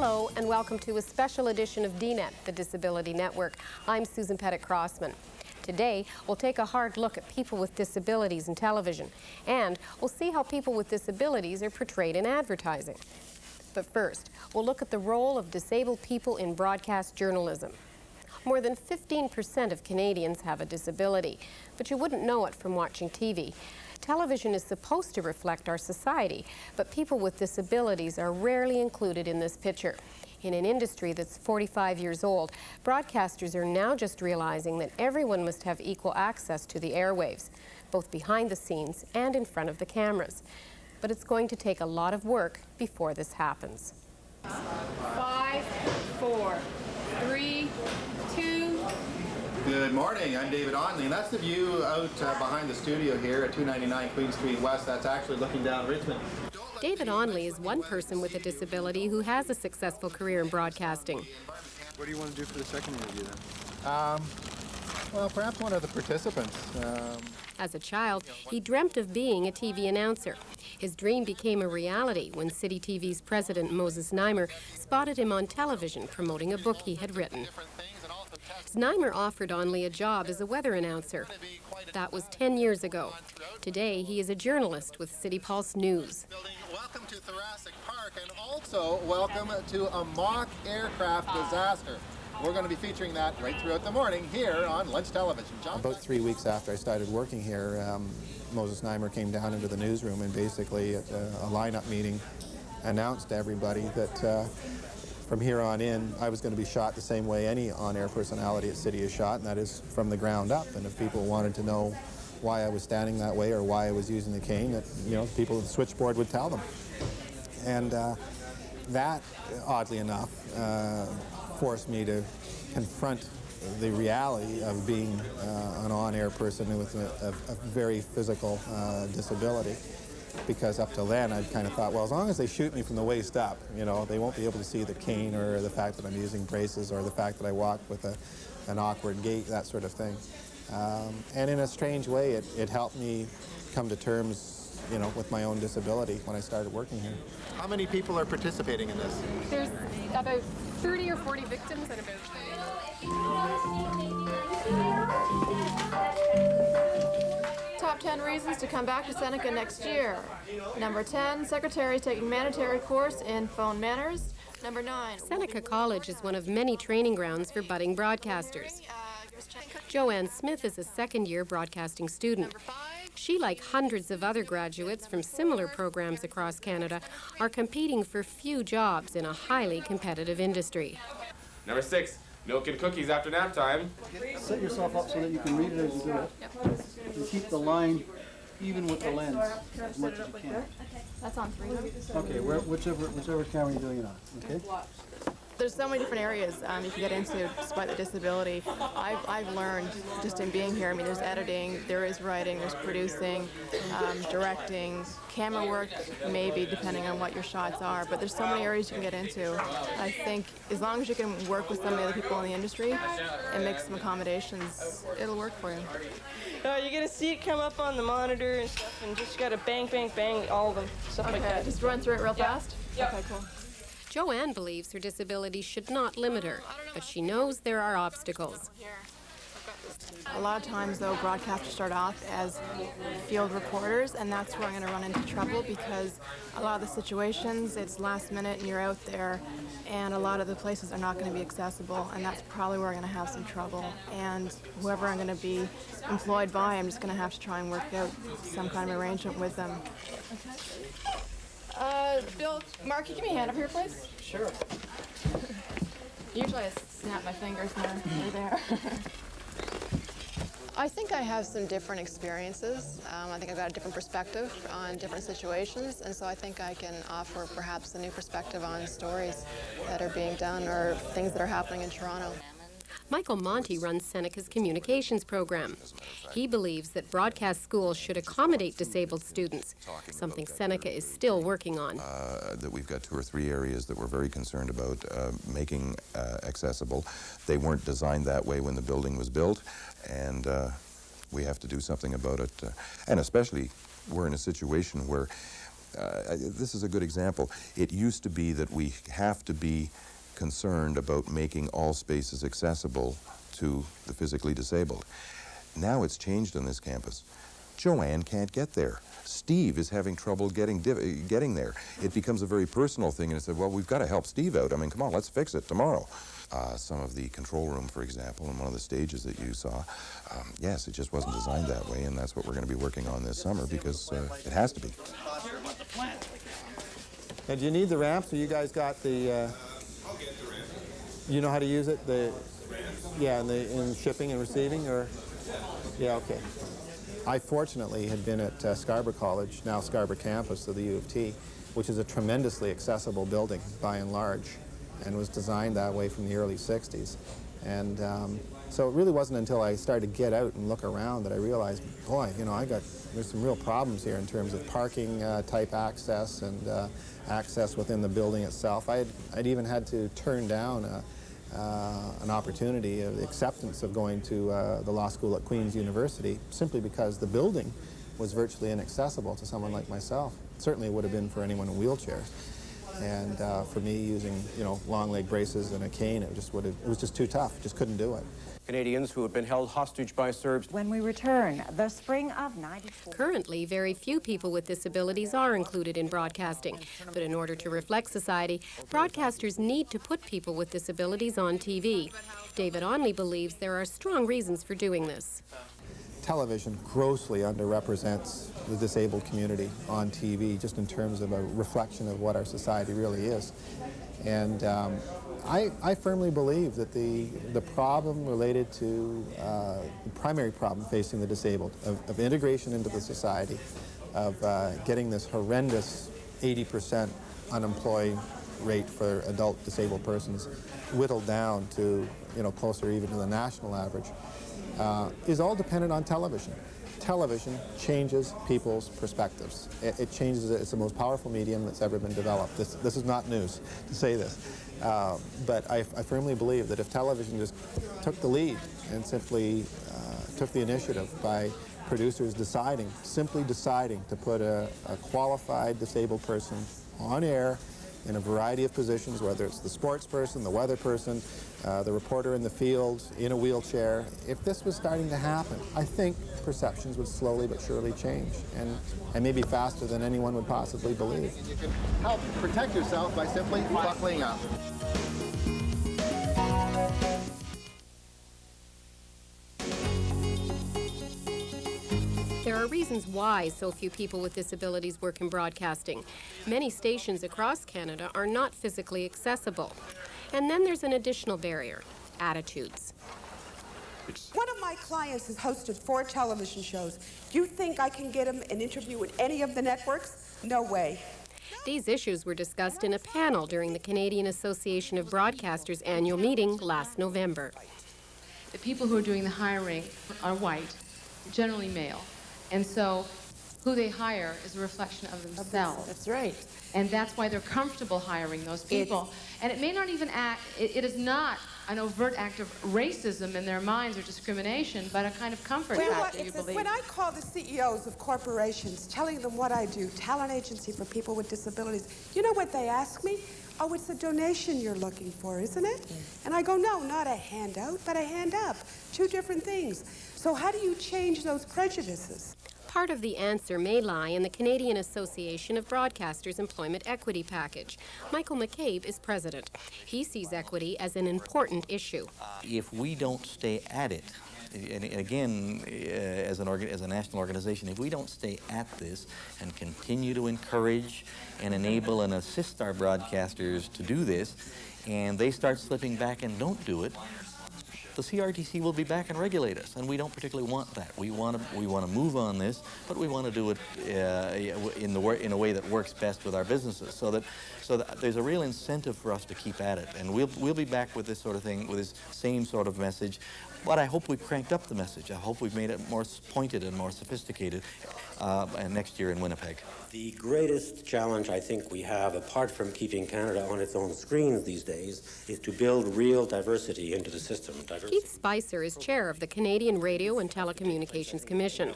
Hello and welcome to a special edition of DNet, the Disability Network. I'm Susan Pettit-Crossman. Today, we'll take a hard look at people with disabilities in television, and we'll see how people with disabilities are portrayed in advertising. But first, we'll look at the role of disabled people in broadcast journalism. More than 15% of Canadians have a disability, but you wouldn't know it from watching TV. Television is supposed to reflect our society, but people with disabilities are rarely included in this picture. In an industry that's 45 years old, broadcasters are now just realizing that everyone must have equal access to the airwaves, both behind the scenes and in front of the cameras. But it's going to take a lot of work before this happens. 5, 4, 3, 2. Good morning, I'm David Onley, and that's the view out behind the studio here at 299 Queen Street West. That's actually looking down Richmond. David Onley is one person with a disability who has a successful career in broadcasting. What do you want to do for the second interview then? Well, perhaps one of the participants. As a child, he dreamt of being a TV announcer. His dream became a reality when City TV's president, Moses Znaimer, spotted him on television promoting a book he had written. Znaimer offered Onley a job as a weather announcer. That was 10 years ago. Today, he is a journalist with City Pulse News. Welcome to Thoracic Park, and also welcome to a mock aircraft disaster. We're going to be featuring that right throughout the morning here on Lunch Television. John? About 3 weeks after I started working here, Moses Znaimer came down into the newsroom and basically at a lineup meeting announced to everybody that from here on in, I was going to be shot the same way any on-air personality at City is shot, and that is from the ground up. And if people wanted to know why I was standing that way or why I was using the cane, that, you know, people at the switchboard would tell them. And that, oddly enough, forced me to confront the reality of being an on-air person with a very physical disability. Because up till then, I'd kind of thought, well, as long as they shoot me from the waist up, you know, they won't be able to see the cane or the fact that I'm using braces or the fact that I walk with an awkward gait, that sort of thing. And in a strange way, it helped me come to terms, you know, with my own disability when I started working here. How many people are participating in this? There's about 30 or 40 victims and about... Top 10 reasons to come back to Seneca next year. Number 10, secretaries taking mandatory course in phone manners. Number 9. Seneca College is one of many training grounds for budding broadcasters. Joanne Smith is a second-year broadcasting student. She, like hundreds of other graduates from similar programs across Canada, are competing for few jobs in a highly competitive industry. Number 6, milk and cookies after nap time. Set yourself up so that you can read it as you do it. And keep the line even with the lens as much as you can. That's on 3. Okay, whichever camera you're doing it on, okay? There's so many different areas you can get into despite the disability. I've learned just in being here, I mean, there's editing, there is writing, there's producing, directing, camera work, maybe depending on what your shots are, but there's so many areas you can get into. I think as long as you can work with some of the other people in the industry and make some accommodations, it'll work for you. You get a seat come up on the monitor and stuff, and just gotta bang, bang, bang, all of them, stuff like that. Just run through it real fast? Yeah. Okay, cool. Joanne believes her disability should not limit her, but she knows there are obstacles. A lot of times, though, broadcasters start off as field reporters, and that's where I'm going to run into trouble because a lot of the situations, it's last minute and you're out there, and a lot of the places are not going to be accessible, and that's probably where I'm going to have some trouble. And whoever I'm going to be employed by, I'm just going to have to try and work out some kind of arrangement with them. Bill, Mark, can you give me a hand up here, please? Sure. Usually I snap my fingers and they're there. I think I have some different experiences. I think I've got a different perspective on different situations, and so I think I can offer perhaps a new perspective on stories that are being done or things that are happening in Toronto. Michael Monty runs Seneca's communications program. He believes that broadcast schools should accommodate disabled students, something Seneca is still working on. That we've got 2 or 3 areas that we're very concerned about making accessible. They weren't designed that way when the building was built, and we have to do something about it. And especially, we're in a situation where this is a good example. It used to be that we have to be concerned about making all spaces accessible to the physically disabled. Now it's changed on this campus. Joanne can't get there. Steve is having trouble getting there. It becomes a very personal thing, and it said, well, we've got to help Steve out. I mean, come on, let's fix it tomorrow. Some of the control room, for example, in one of the stages that you saw, yes, it just wasn't designed that way, and that's what we're going to be working on this summer because it has to be. And do you need the ramp? So you guys got the, you know how to use it? Yeah, in shipping and receiving, or? Yeah, okay. I fortunately had been at Scarborough College, now Scarborough campus of the U of T, which is a tremendously accessible building by and large, and was designed that way from the early 60s. And so it really wasn't until I started to get out and look around that I realized, boy, you know, there's some real problems here in terms of parking type access and access within the building itself. I'd even had to turn down an opportunity of the acceptance of going to the law school at Queen's University simply because the building was virtually inaccessible to someone like myself. Certainly it would have been for anyone in wheelchairs. And for me, using, you know, long leg braces and a cane, it was just too tough. Just couldn't do it. Canadians who have been held hostage by Serbs. When we return, the spring of '94. Currently, very few people with disabilities are included in broadcasting. But in order to reflect society, broadcasters need to put people with disabilities on TV. David Onley believes there are strong reasons for doing this. Television grossly underrepresents the disabled community on TV, just in terms of a reflection of what our society really is. And I firmly believe that the problem related to the primary problem facing the disabled, of integration into the society, of getting this horrendous 80% unemployed rate for adult disabled persons whittled down to, you know, closer even to the national average, is all dependent on television. Television changes people's perspectives. It changes it. It's the most powerful medium that's ever been developed. This is not news to say this. But I firmly believe that if television just took the lead and simply took the initiative by producers simply deciding to put a qualified disabled person on air in a variety of positions, whether it's the sports person, the weather person, the reporter in the field, in a wheelchair. If this was starting to happen, I think perceptions would slowly but surely change, and maybe faster than anyone would possibly believe. You can help protect yourself by simply buckling up. There are reasons why so few people with disabilities work in broadcasting. Many stations across Canada are not physically accessible. And then there's an additional barrier: attitudes. One of my clients has hosted 4 television shows. Do you think I can get him an interview with any of the networks? No way. These issues were discussed in a panel during the Canadian Association of Broadcasters annual meeting last November. The people who are doing the hiring are white, generally male. And so who they hire is a reflection of themselves. That's right. And that's why they're comfortable hiring those people. And it may not even it is not an overt act of racism in their minds or discrimination, but a kind of comfort factor, you believe. When I call the CEOs of corporations, telling them what I do, talent agency for people with disabilities, you know what they ask me? Oh, it's a donation you're looking for, isn't it? And I go, no, not a handout, but a hand up. 2 different things. So how do you change those prejudices? Part of the answer may lie in the Canadian Association of Broadcasters Employment Equity Package. Michael McCabe is president. He sees equity as an important issue. If we don't stay at it, and again, as a national organization, if we don't stay at this and continue to encourage and enable and assist our broadcasters to do this, and they start slipping back and don't do it, the CRTC will be back and regulate us, and we don't particularly want that. We want to move on this, but we want to do it in a way that works best with our businesses, so that there's a real incentive for us to keep at it. And we'll be back with this sort of thing, with this same sort of message, But I hope we've cranked up the message. I hope we've made it more pointed and more sophisticated next year in Winnipeg. The greatest challenge I think we have, apart from keeping Canada on its own screens these days, is to build real diversity into the system. Keith Spicer is chair of the Canadian Radio and Telecommunications Commission.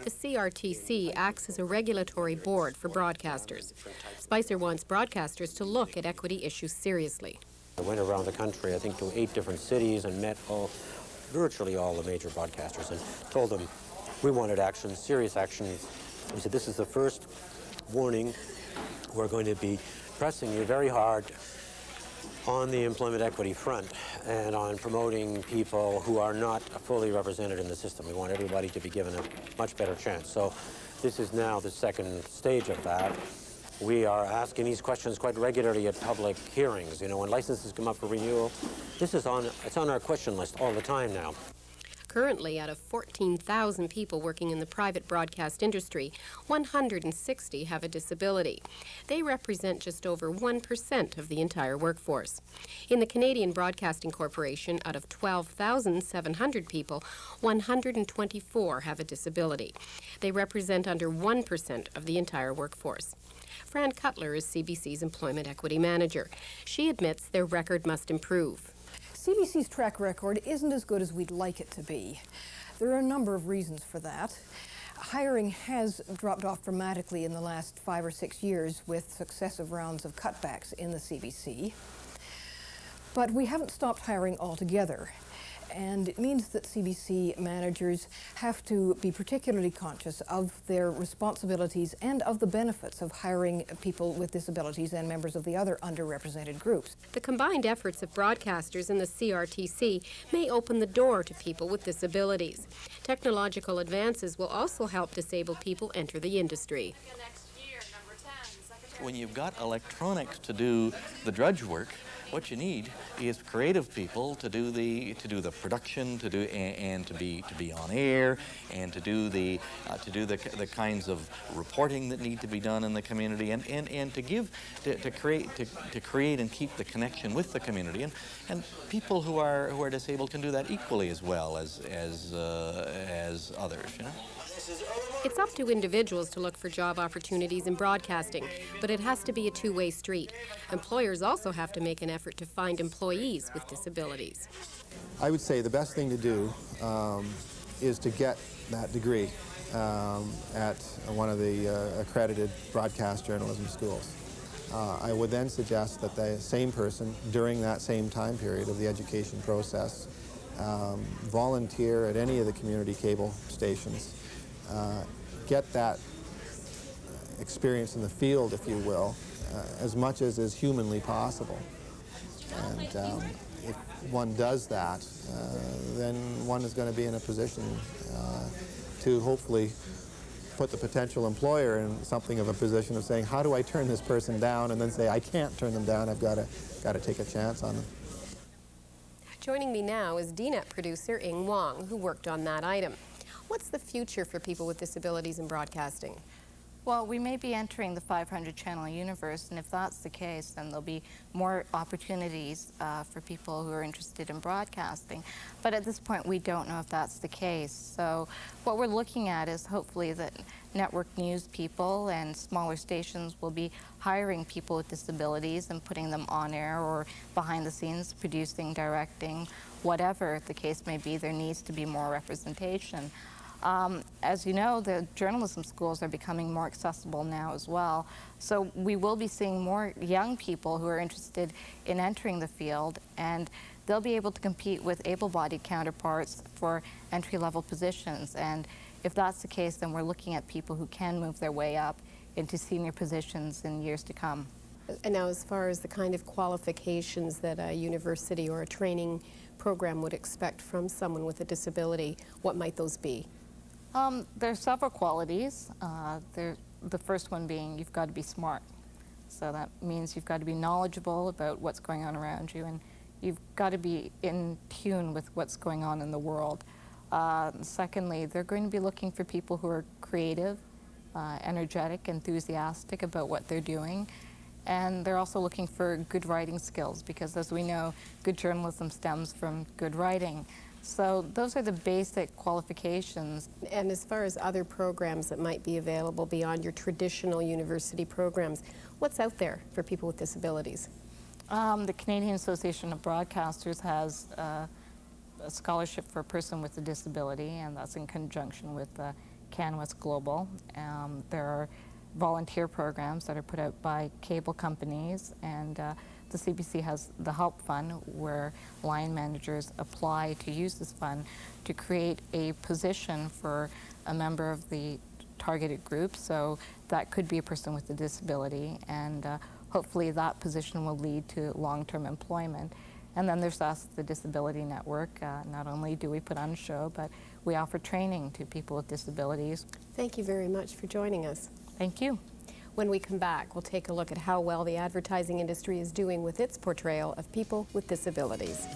The CRTC acts as a regulatory board for broadcasters. Spicer wants broadcasters to look at equity issues seriously. I went around the country, I think, to 8 different cities and met virtually all the major broadcasters and told them we wanted action, serious action. We said, this is the first warning. We're going to be pressing you very hard on the employment equity front and on promoting people who are not fully represented in the system. We want everybody to be given a much better chance. So this is now the second stage of that. We are asking these questions quite regularly at public hearings. You know, when licenses come up for renewal, it's on our question list all the time now. Currently, out of 14,000 people working in the private broadcast industry, 160 have a disability. They represent just over 1% of the entire workforce. In the Canadian Broadcasting Corporation, out of 12,700 people, 124 have a disability. They represent under 1% of the entire workforce. Fran Cutler is CBC's Employment Equity Manager. She admits their record must improve. CBC's track record isn't as good as we'd like it to be. There are a number of reasons for that. Hiring has dropped off dramatically in the last 5 or 6 years with successive rounds of cutbacks in the CBC. But we haven't stopped hiring altogether. And it means that CBC managers have to be particularly conscious of their responsibilities and of the benefits of hiring people with disabilities and members of the other underrepresented groups. The combined efforts of broadcasters and the CRTC may open the door to people with disabilities. Technological advances will also help disabled people enter the industry. When you've got electronics to do the drudge work, what you need is creative people to do the production, and to be on air, and to do the kinds of reporting that need to be done in the community, and to create and keep the connection with the community, and people who are disabled can do that equally as well as others, you know. It's up to individuals to look for job opportunities in broadcasting, but it has to be a two-way street. Employers also have to make an effort to find employees with disabilities. I would say the best thing to do is to get that degree at one of the accredited broadcast journalism schools. I would then suggest that the same person, during that same time period of the education process, volunteer at any of the community cable stations, get that experience in the field, if you will, as much as is humanly possible. And if one does that, then one is going to be in a position to hopefully put the potential employer in something of a position of saying, how do I turn this person down, and then say, I can't turn them down, I've got to take a chance on them. Joining me now is DNET producer Ing Wong, who worked on that item. What's the future for people with disabilities in broadcasting? Well, we may be entering the 500-channel universe, and if that's the case, then there'll be more opportunities for people who are interested in broadcasting. But at this point, we don't know if that's the case. So what we're looking at is hopefully that network news people and smaller stations will be hiring people with disabilities and putting them on air or behind the scenes, producing, directing, whatever the case may be. There needs to be more representation. As you know, the journalism schools are becoming more accessible now as well. So we will be seeing more young people who are interested in entering the field, and they'll be able to compete with able-bodied counterparts for entry-level positions. And if that's the case, then we're looking at people who can move their way up into senior positions in years to come. And now, as far as the kind of qualifications that a university or a training program would expect from someone with a disability, what might those be? There are several qualities. The first one being you've got to be smart. So that means you've got to be knowledgeable about what's going on around you, and you've got to be in tune with what's going on in the world. Secondly, they're going to be looking for people who are creative, energetic, enthusiastic about what they're doing. And they're also looking for good writing skills, because as we know, good journalism stems from good writing. So those are the basic qualifications. And as far as other programs that might be available beyond your traditional university programs, what's out there for people with disabilities? The Canadian Association of Broadcasters has a scholarship for a person with a disability, and that's in conjunction with CanWest Global. There are volunteer programs that are put out by cable companies, and the CBC has the Help Fund, where line managers apply to use this fund to create a position for a member of the targeted group. So that could be a person with a disability, and hopefully that position will lead to long-term employment. And then there's us, the Disability Network. Not only do we put on a show, but we offer training to people with disabilities. Thank you very much for joining us. Thank you. When we come back, we'll take a look at how well the advertising industry is doing with its portrayal of people with disabilities.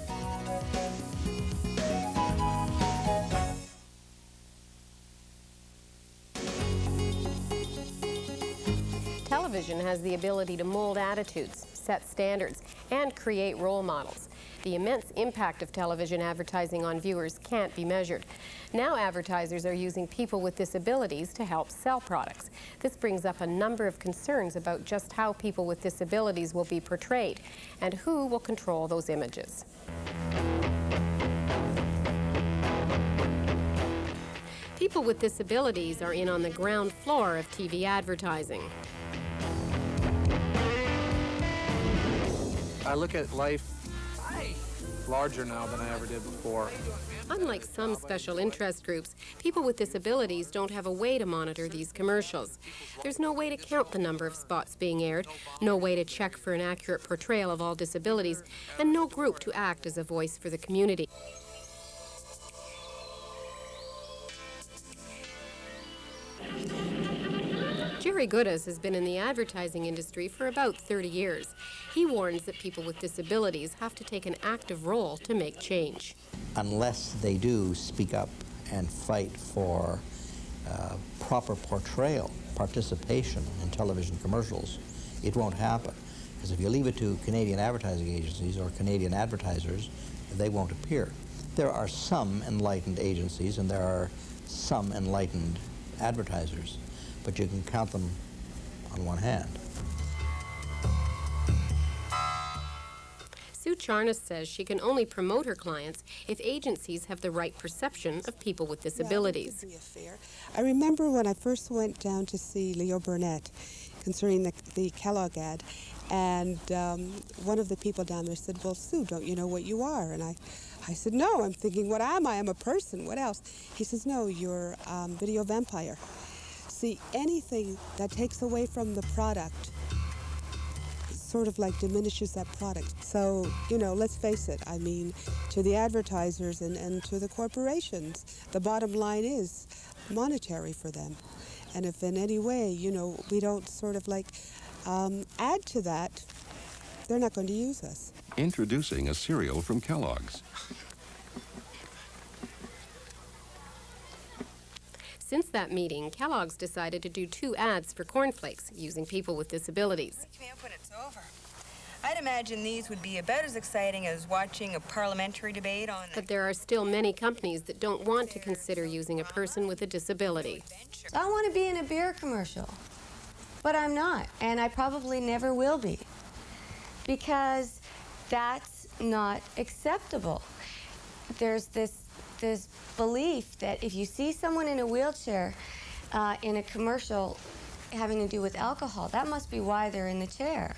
Television has the ability to mold attitudes, set standards, and create role models. The immense impact of television advertising on viewers can't be measured. Now advertisers are using people with disabilities to help sell products. This brings up a number of concerns about just how people with disabilities will be portrayed and who will control those images. People with disabilities are in on the ground floor of TV advertising. I look at life larger now than I ever did before. Unlike some special interest groups, people with disabilities don't have a way to monitor these commercials. There's no way to count the number of spots being aired, no way to check for an accurate portrayal of all disabilities, and no group to act as a voice for the community. Jerry Goodas has been in the advertising industry for about 30 years. He warns that people with disabilities have to take an active role to make change. Unless they do speak up and fight for proper portrayal, participation in television commercials, it won't happen. Because if you leave it to Canadian advertising agencies or Canadian advertisers, they won't appear. There are some enlightened agencies and there are some enlightened advertisers, but you can count them on one hand. Sue Charnas says she can only promote her clients if agencies have the right perception of people with disabilities. I remember when I first went down to see Leo Burnett concerning the Kellogg ad, and one of the people down there said, "Well, Sue, don't you know what you are?" And I said, "No, I'm thinking, what am I? I'm a person. What else?" He says, "No, you're video vampire." See, anything that takes away from the product sort of like diminishes that product. So, you know, let's face it, I mean, to the advertisers and to the corporations, the bottom line is monetary for them. And if in any way, you know, we don't sort of like add to that, they're not going to use us. Introducing a cereal from Kellogg's. Since that meeting, Kellogg's decided to do 2 ads for cornflakes using people with disabilities. Wake me up when it's over. I'd imagine these would be about as exciting as watching a parliamentary debate on... But there are still many companies that don't want to consider using a person with a disability. I want to be in a beer commercial, but I'm not, and I probably never will be, because that's not acceptable. There's this belief that if you see someone in a wheelchair in a commercial having to do with alcohol, that must be why they're in the chair.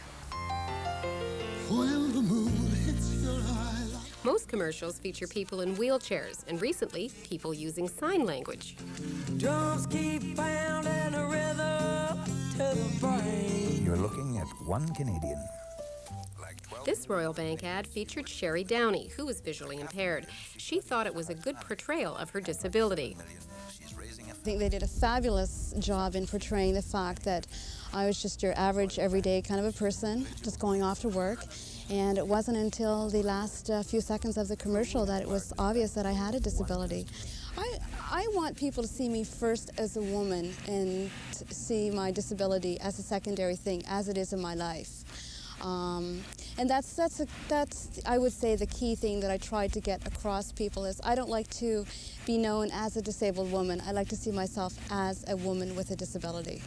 When the moon hits your eye. Most commercials feature people in wheelchairs, and recently, people using sign language. Drums keep pounding a rhythm to the brain. You're looking at one Canadian. This Royal Bank ad featured Sherry Downey, who was visually impaired. She thought it was a good portrayal of her disability. I think they did a fabulous job in portraying the fact that I was just your average, everyday kind of a person, just going off to work. And it wasn't until the last few seconds of the commercial that it was obvious that I had a disability. I want people to see me first as a woman and see my disability as a secondary thing, as it is in my life. And that's I would say the key thing that I tried to get across people is I don't like to be known as a disabled woman. I like to see myself as a woman with a disability.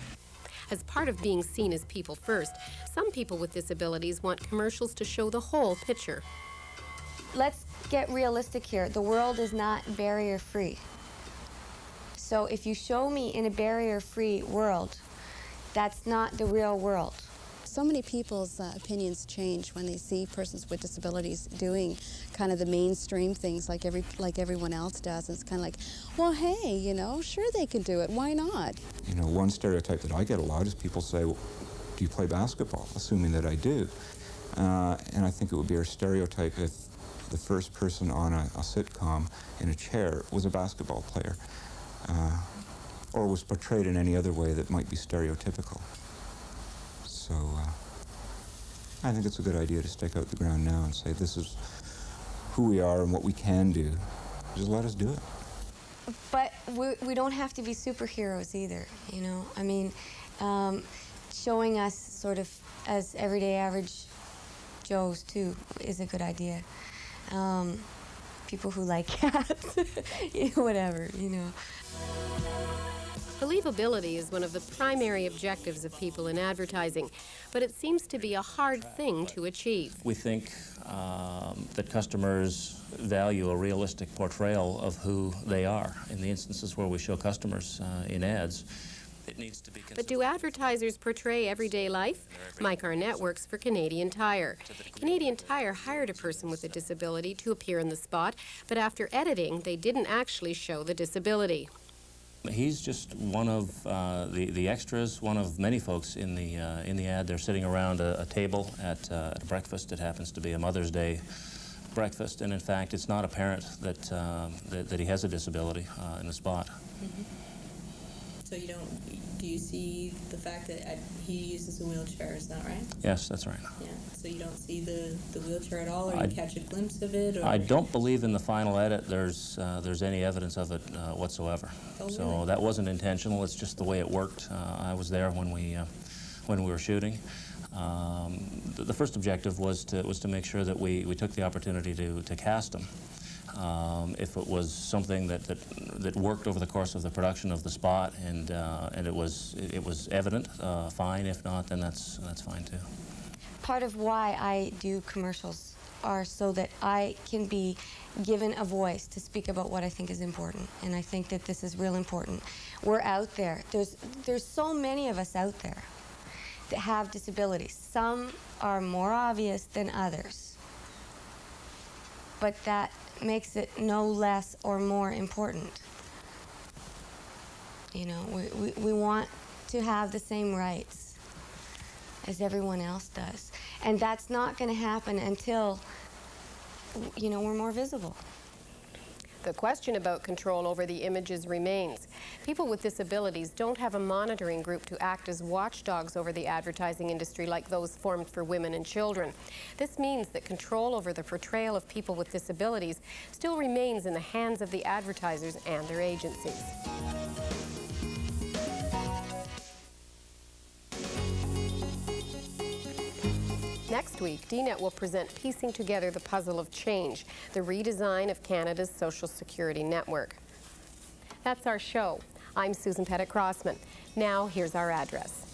As part of being seen as people first, some people with disabilities want commercials to show the whole picture. Let's get realistic here. The world is not barrier-free. So if you show me in a barrier-free world, that's not the real world. So many people's opinions change when they see persons with disabilities doing kind of the mainstream things like everyone else does. It's kind of like, well, hey, you know, sure they can do it. Why not? You know, one stereotype that I get a lot is people say, well, do you play basketball? Assuming that I do. And I think it would be a stereotype if the first person on a sitcom in a chair was a basketball player, or was portrayed in any other way that might be stereotypical. So I think it's a good idea to stake out the ground now and say this is who we are and what we can do. Just let us do it. But we don't have to be superheroes either, you know? I mean, showing us sort of as everyday average Joes, too, is a good idea. People who like cats, whatever, you know. Believability is one of the primary objectives of people in advertising, but it seems to be a hard thing to achieve. We think that customers value a realistic portrayal of who they are. In the instances where we show customers in ads, it needs to be consistent. But do advertisers portray everyday life? Mike Arnett works for Canadian Tire. Canadian Tire hired a person with a disability to appear in the spot, but after editing, they didn't actually show the disability. He's just one of the extras, one of many folks in the ad. They're sitting around a table at a breakfast. It happens to be a Mother's Day breakfast, and in fact, it's not apparent that that he has a disability in the spot. Mm-hmm. So do you see the fact that he uses a wheelchair, is that right? Yes, that's right. Yeah, so you don't see the wheelchair at all, or you catch a glimpse of it? Or? I don't believe in the final edit there's any evidence of it whatsoever. Oh, so really? that wasn't intentional, it's just the way it worked. I was there when we were shooting. The first objective was to make sure that we took the opportunity to cast him. If it was something that worked over the course of the production of the spot and it was evident, fine. If not, then that's fine too. Part of why I do commercials are so that I can be given a voice to speak about what I think is important, and I think that this is real important. We're out there. There's so many of us out there that have disabilities. Some are more obvious than others, but that makes it no less or more important. You know, we want to have the same rights as everyone else does. And that's not going to happen until, you know, we're more visible. The question about control over the images remains. People with disabilities don't have a monitoring group to act as watchdogs over the advertising industry like those formed for women and children. This means that control over the portrayal of people with disabilities still remains in the hands of the advertisers and their agencies. Next week, DNET will present Piecing Together the Puzzle of Change, the redesign of Canada's social security network. That's our show. I'm Susan Pettit-Crossman. Now, here's our address.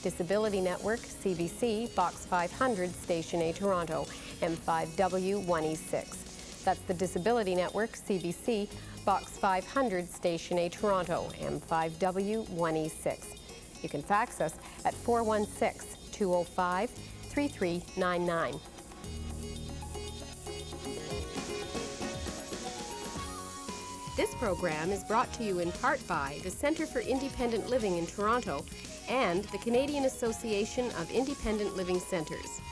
Disability Network, CBC, Box 500, Station A, Toronto, M5W 1E6. That's the Disability Network, CBC, Box 500, Station A, Toronto, M5W 1E6. You can fax us at 416-205-3399. This program is brought to you in part by the Centre for Independent Living in Toronto and the Canadian Association of Independent Living Centres.